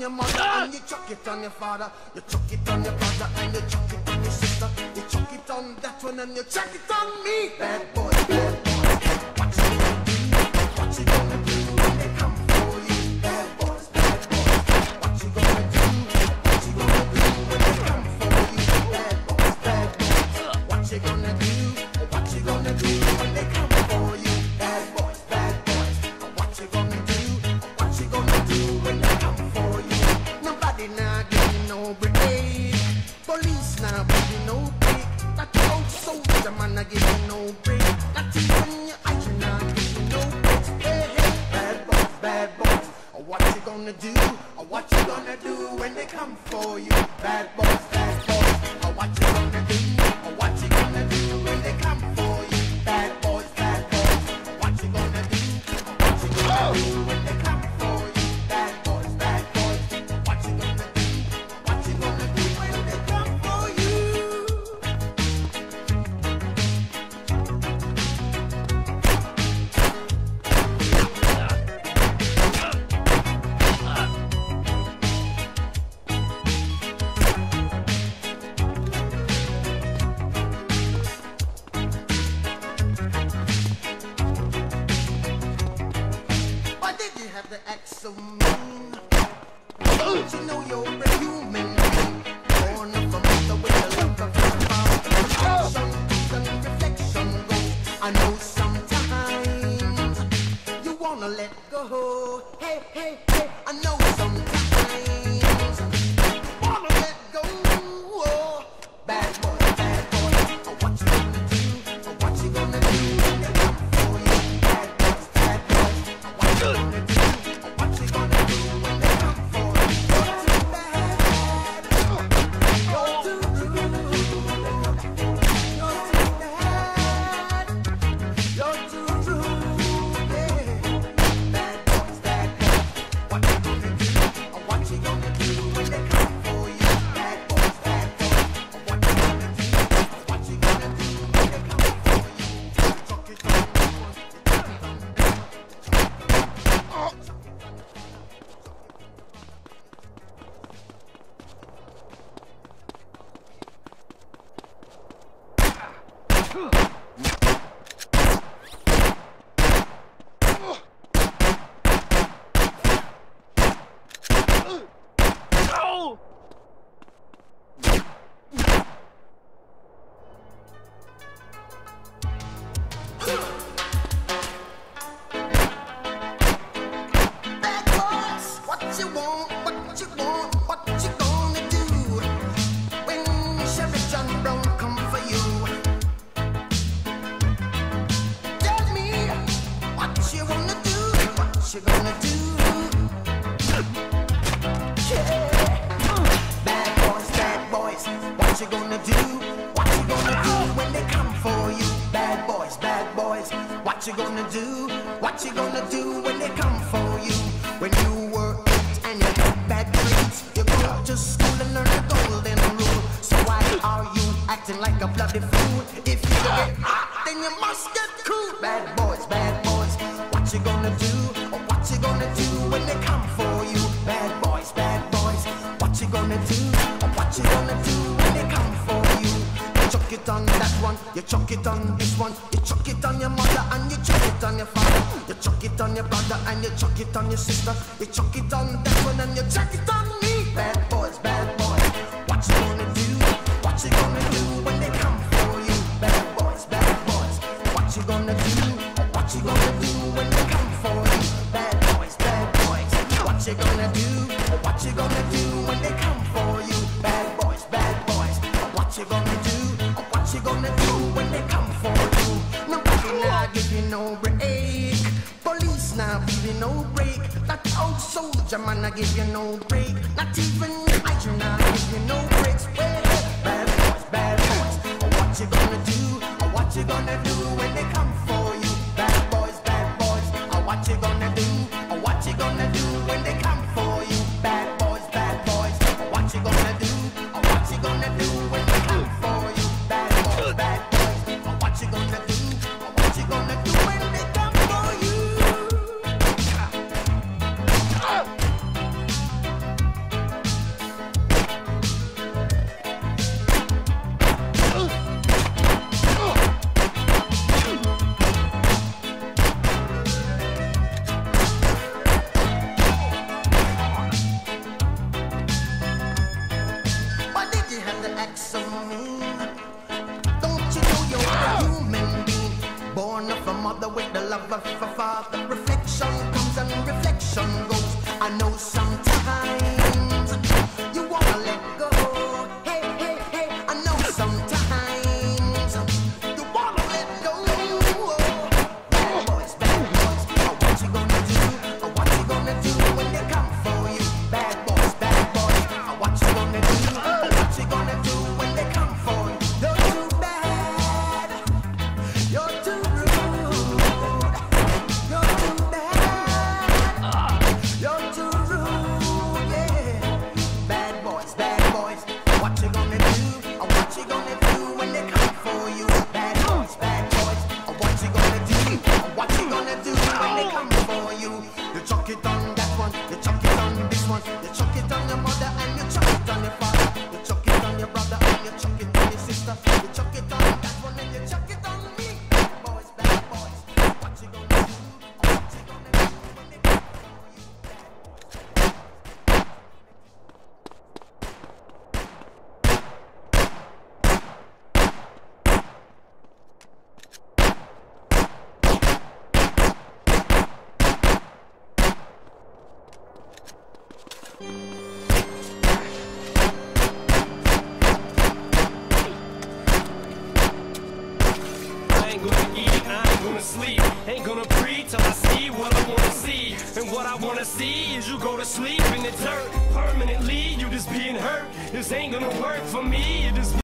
your mother and you chuck it on your father. You chuck it on your brother and you chuck it on your sister. You chuck it on that one and you chuck it on me. Bad boys, bad boys. What you gonna do? What you gonna do when they come for you? Bad boys, bad boys. What you gonna do? What you gonna do when they come for you? Bad boys, bad boys. What you gonna do? What you gonna do when they come for you? Bad boys, bad boys. What you gonna do? What you gonna do when they come for you? Nobody now give you no break. Police now give you no break. That old soldier man I give you no break. Not even your eyes now give you no break. Hey, hey, bad boys, bad boys. What you gonna do? What you gonna do when they come for you? Bad boys, bad boys. What you gonna do? What you gonna do when they come for you? Bad boys, bad boys. What you gonna do? What you gonna do when they come for you? Bad boys, bad boys. What you gonna do? What you gonna do when they come for you? Why did you have to act so mean? Don't you know you're a human being? Born of a mother with the love of your father. Reflection and reflection goes. I know sometimes you wanna let go. Hey, hey, hey. I know sometimes wanna let go. Oh, bad boy, bad boy. What you gonna do? What you gonna do when they come for you? Bad boys, bad boys. What you gonna do? What you gonna do when they come for you? You're too bad. You're too rude. You're too bad. You're too rude. Yeah. Bad boys, bad boys. What you gonna do? What you gonna do when they come for you? Bad boys, bad boys. What you gonna do? What you gonna do when they come for you? Chuck it on. Bad boys, what you want, what you want, what you gonna do when Sheriff John Brown come for you? Tell me what you wanna do, what you gonna do? Yeah. Bad boys, what you gonna do? What you gonna do when they come for you? Bad boys, what you gonna do? What you gonna do when they come for you? When you were 8 and you had bad grades, you go to school and learn the golden rule. So why are you acting like a bloody fool? If you get hot, then you must get cool. Bad boys, what you gonna do? Or what you gonna do when they come for you? Bad boys, what you gonna do? Or what you gonna do when they come for you? You chuck it on that one, you chuck it on this one, you chuck it on your mother and you chuck it on your father. You chuck it on your brother and you chuck it on your sister. You chuck it on that one and you chuck it on me. Bad boys, what you gonna do? What you gonna do when they come for you? Bad boys, what you gonna do? What you gonna do when they come for you? Bad boys, what you gonna do? What you gonna do when they come for you? Bad boys, what you gonna do? What you gonna do when they come for you? Nobody now give you no break. Police now give you no break. That old soldier man I give you no break. Not even your eyes now give you no breaks. Well, bad boys, what you gonna do? What you gonna do when they come for you? Bad boys, what you gonna do? What you gonna do when they come for you? Bad boys, what you gonna do? What you gonna do when they come for you? Bad boys, what you gonna do? What you gonna do when they come for you? I know sometimes you wanna let go. Hey, hey, hey, I know sometimes you wanna let go. Bad boys, what you gonna do? What you gonna do when they come for you? Bad boys, what you gonna do? What you gonna do when they come for you? You're too bad, you're too rude, you're too bad, you're too rude, yeah. Bad boys, what you gonna do? What you gonna do when they come for you? Bad boys, what you gonna do? What you gonna do when they come for you? You chuck it on that one, you chuck it on this one, you chuck it on your mother and you chuck it on your father, you chuck it on your brother and you chuck it on your sister, you chuck it on that one and you chuck it on me. Bad boys, what you gonna do? What you gonna do when they come for you? I ain't gonna eat, I ain't gonna sleep. Ain't gonna breathe till I see what I wanna see. And what I wanna see is you go to sleep in the dirt permanently. You just being hurt. This ain't gonna work for me. It is